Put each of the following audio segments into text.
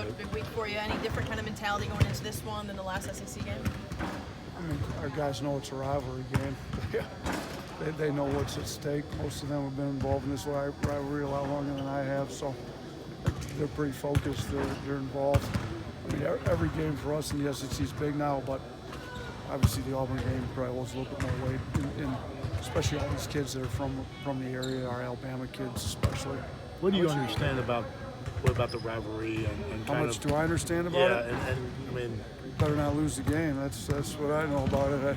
Coach, big week for you. Any different kind of mentality going into this one than the last SEC game? I mean, our guys know it's a rivalry game. They know what's at stake. Most of them have been involved in this rivalry a lot longer than I have, so they're pretty focused. They're involved. I mean, every game for us in the SEC is big now, but obviously the Auburn game probably holds a little bit more weight, in especially all these kids that are from the area, our Alabama kids especially. What do you understand about the rivalry and how much do I understand about it? Yeah, and I mean, you better not lose the game. That's what I know about it.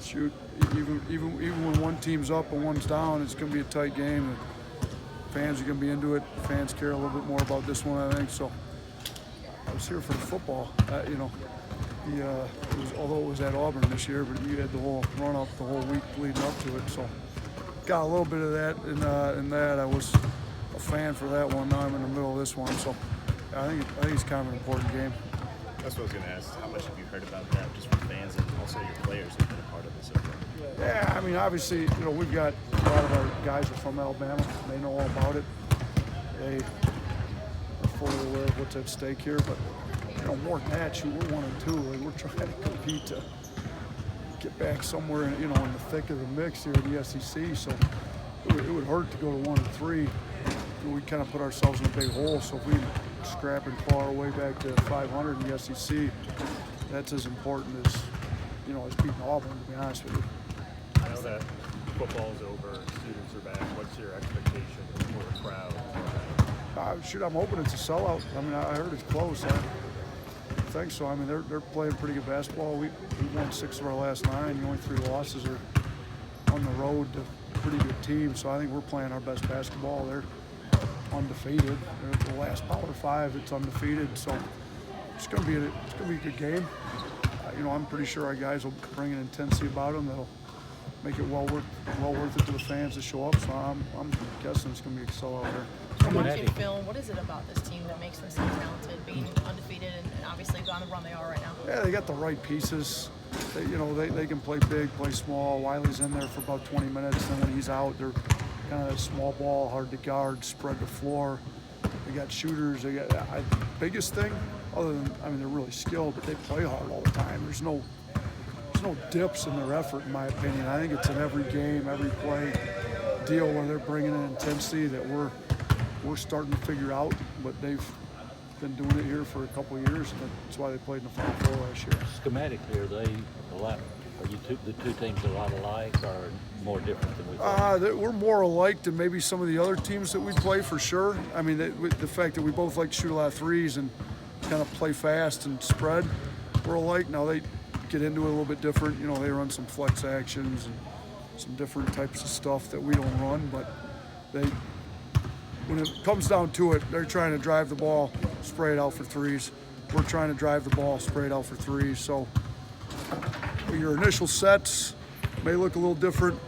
Shoot, even when one team's up and one's down, it's going to be a tight game. Fans are going to be into it. Fans care a little bit more about this one, I think. So I was here for the football. Although it was at Auburn this year, but you had the whole run-up the whole week leading up to it. So got a little bit of that in that. I was a fan for that one. Now I'm in the middle of this one. So I think it's kind of an important game. That's what I was going to ask. How much have you heard about that just from fans and also your players who've been a part of this? Yeah, I mean, obviously, we've got a lot of our guys are from Alabama. They know all about it. They are fully aware of what's at stake here. But, more than that, we're 1-2. Like, we're trying to compete to get back somewhere, in the thick of the mix here in the SEC. So it would hurt to go to 1-3. We kind of put ourselves in a big hole. So if we scrap and claw our way back to 500 in the SEC, that's as important as beating Auburn, to be honest with you. I know that football's over, students are back. What's your expectation for the crowd? I'm hoping it's a sellout. I mean, I heard it's close. I think so. I mean, they're playing pretty good basketball. We won 6 of our last 9. The only 3 losses are on the road to a pretty good team. So I think we're playing our best basketball. They're undefeated. They're the last Power 5 that's undefeated. So it's going to be a good game. I'm pretty sure our guys will bring an intensity about them that'll make it well worth it to the fans to show up. So I'm guessing it's going to be a sellout there. From watching film, what is it about this team that makes them so talented, being undefeated and obviously on the run they are right now? Yeah, they got the right pieces. They can play big, play small. Wiley's in there for about 20 minutes, and when he's out, they're kind of a small ball, hard to guard, spread the floor. They got shooters. They got biggest thing, other than they're really skilled, but they play hard all the time. There's no dips in their effort, in my opinion. I think it's in every game, every play deal where they're bringing an intensity that we're starting to figure out, but they've been doing it here for a couple of years, and that's why they played in the Final Four last year. Schematically, are the two teams a lot alike or more different than we thought? We're more alike than maybe some of the other teams that we play, for sure. I mean, the fact that we both like to shoot a lot of threes and kind of play fast and spread, we're alike. Now they get into it a little bit different. They run some flex actions and some different types of stuff that we don't run, but when it comes down to it, they're trying to drive the ball, spray it out for threes. We're trying to drive the ball, spray it out for threes. So your initial sets may look a little different.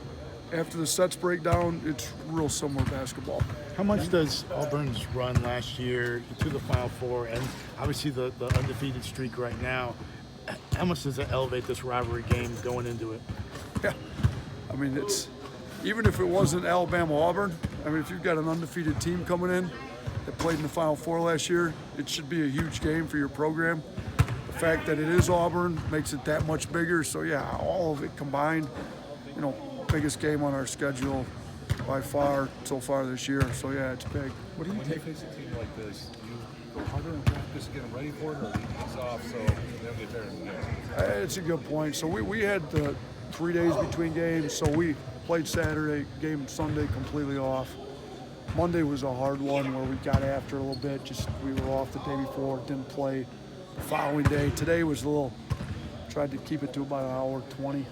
After the sets break down, it's real similar basketball. how much does Auburn's run last year to the Final Four and obviously the undefeated streak right now, how much does it elevate this rivalry game going into it? Yeah, I mean, it's even if it wasn't Alabama-Auburn, I mean, if you've got an undefeated team coming in that played in the Final Four last year, it should be a huge game for your program. The fact that it is Auburn makes it that much bigger. So, yeah, all of it combined, biggest game on our schedule by far so far this year. So, yeah, it's big. What do you take face a team like this? Do you go harder in practice getting ready for it, or do you ease off so they don't get there in the game? It's a good point. So we had 3 days between games, so we played Saturday, game Sunday completely off. Monday was a hard one where we got after a little bit. Just we were off the day before, didn't play the following day. Today was a little, tried to keep it to about an hour 20.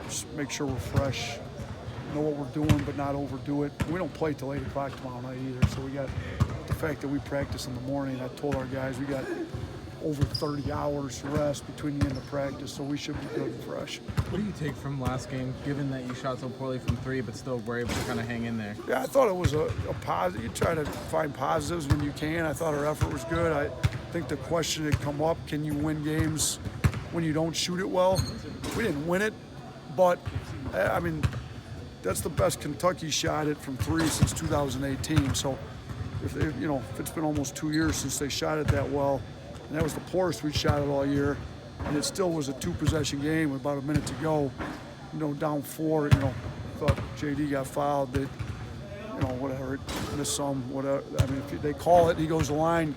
Just make sure we're fresh, know what we're doing, but not overdo it. We don't play till 8 o'clock tomorrow night either, so we got the fact that we practice in the morning. I told our guys we got over 30 hours rest between the end of practice, so we should be good and fresh. What do you take from last game, given that you shot so poorly from 3, but still were able to kind of hang in there? Yeah, I thought it was a positive. You try to find positives when you can. I thought our effort was good. I think the question had come up, can you win games when you don't shoot it well? We didn't win it, but, that's the best Kentucky shot it from 3 since 2018. So if it's been almost 2 years since they shot it that well, and that was the poorest we shot it all year, and it still was a 2-possession game with about a minute to go, down 4, thought JD got fouled, that, whatever, it missed some, whatever. I mean, if they call it, he goes to the line,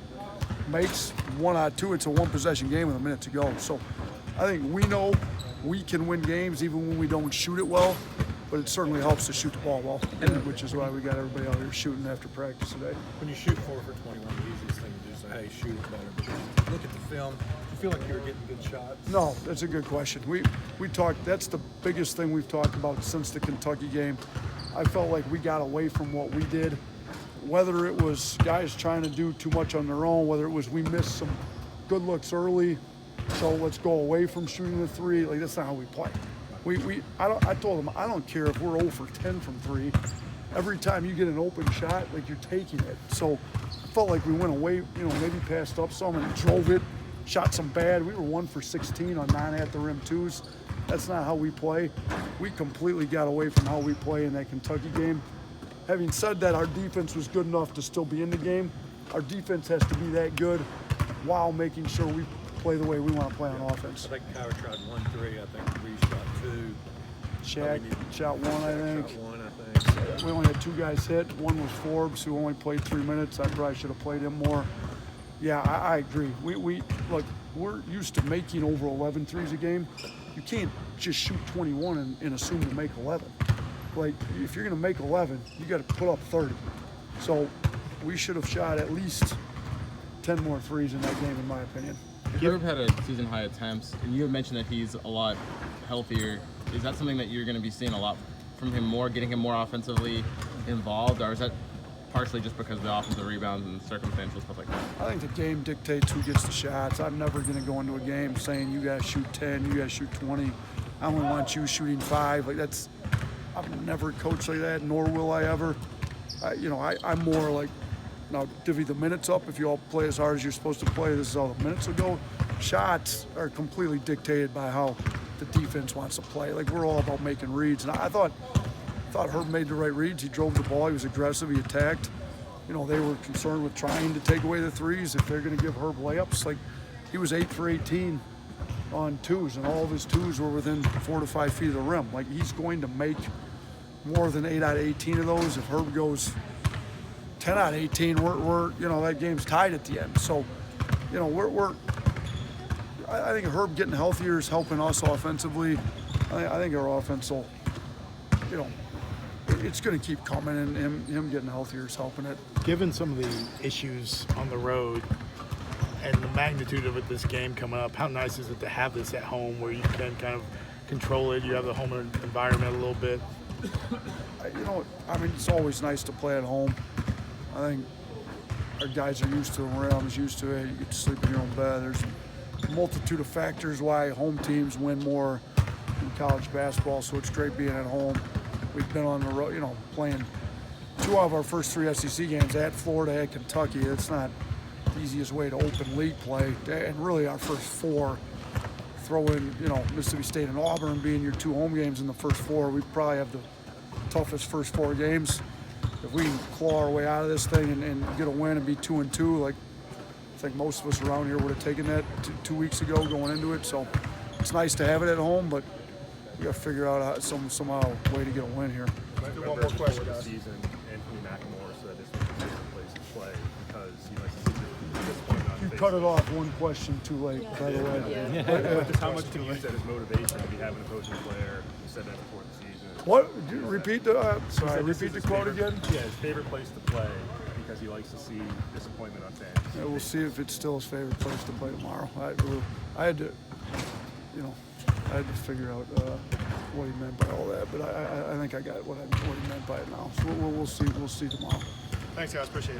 makes 1 out of 2, it's a 1-possession game with a minute to go. So I think we know we can win games even when we don't shoot it well, but it certainly helps to shoot the ball well, which is why we got everybody out here shooting after practice today. When you shoot 4 for 21, the easiest thing to do is say, hey, shoot it better. But look at the film. Do you feel like you were getting good shots? No, that's a good question. We talked, that's the biggest thing we've talked about since the Kentucky game. I felt like we got away from what we did, whether it was guys trying to do too much on their own, whether it was we missed some good looks early, so let's go away from shooting the 3. Like, that's not how we play. I told them, I don't care if we're 0 for 10 from 3. Every time you get an open shot, like, you're taking it. So I felt like we went away, maybe passed up some and drove it, shot some bad. We were 1 for 16 on 9 at the rim 2s. That's not how we play. We completely got away from how we play in that Kentucky game. Having said that, our defense was good enough to still be in the game. Our defense has to be that good while making sure we play the way we want to play on offense. I think Kyra tried 1-3. I think we shot 2. Shaq shot 1, I think. Shot 1, I think. So. We only had 2 guys hit. One was Forbes, who only played 3 minutes. I probably should have played him more. Yeah, I agree. We look, we're used to making over 11 threes a game. You can't just shoot 21 and assume to make 11. Like, if you're going to make 11, you got to put up 30. So we should have shot at least 10 more threes in that game, in my opinion. Herb had a season high attempts, and you had mentioned that he's a lot healthier. Is that something that you're going to be seeing a lot from him more, getting him more offensively involved, or is that partially just because of the offensive rebounds and circumstantial stuff like that? I think the game dictates who gets the shots. I'm never going to go into a game saying you guys shoot 10, you guys shoot 20. I only want you shooting 5. Like, that's, I've never coached like that, nor will I ever. I'm more like, now divvy the minutes up. If you all play as hard as you're supposed to play, this is how the minutes will go. Shots are completely dictated by how the defense wants to play. Like, we're all about making reads, and I thought Herb made the right reads. He drove the ball. He was aggressive. He attacked. They were concerned with trying to take away the threes. If they're going to give Herb layups, like, he was 8 for 18 on 2s, and all of his 2s were within 4 to 5 feet of the rim. Like, he's going to make more than 8 out of 18 of those. If Herb goes 10 out of 18, we're that game's tied at the end. So, I think Herb getting healthier is helping us offensively. I think our offense will, it's going to keep coming, and him getting healthier is helping it. Given some of the issues on the road and the magnitude of it this game coming up, how nice is it to have this at home where you can kind of control it? You have the home environment a little bit. It's always nice to play at home. I think our guys are used to it. Rams used to it. You get to sleep in your own bed. There's a multitude of factors why home teams win more in college basketball, so it's great being at home. We've been on the road, playing 2 out of our first 3 SEC games at Florida, at Kentucky. It's not the easiest way to open league play. And really our first 4, throw in, Mississippi State and Auburn being your 2 home games in the first 4. We probably have the toughest first 4 games. If we can claw our way out of this thing and get a win and be 2-2, like, I think most of us around here would have taken that 2 weeks ago going into it. So it's nice to have it at home, but we got to figure out somehow a way to get a win here. One more question. The season, Anthony McLemore said this was his favorite place to play because he likes to see disappointment on You faces. cut it off one question too late, by the way. Yeah. But just how much do you use that as motivation to be having an opposing player? You said that before the season. What? Repeat the He said this repeat the is his quote favorite- again. Yeah, his favorite place to play because he likes to see disappointment on fans. Yeah, we'll see if it's still his favorite place to play tomorrow. I had to, I had to figure out what he meant by all that, but I think I got what he meant by it now. So we'll see tomorrow. Thanks, guys. Appreciate it.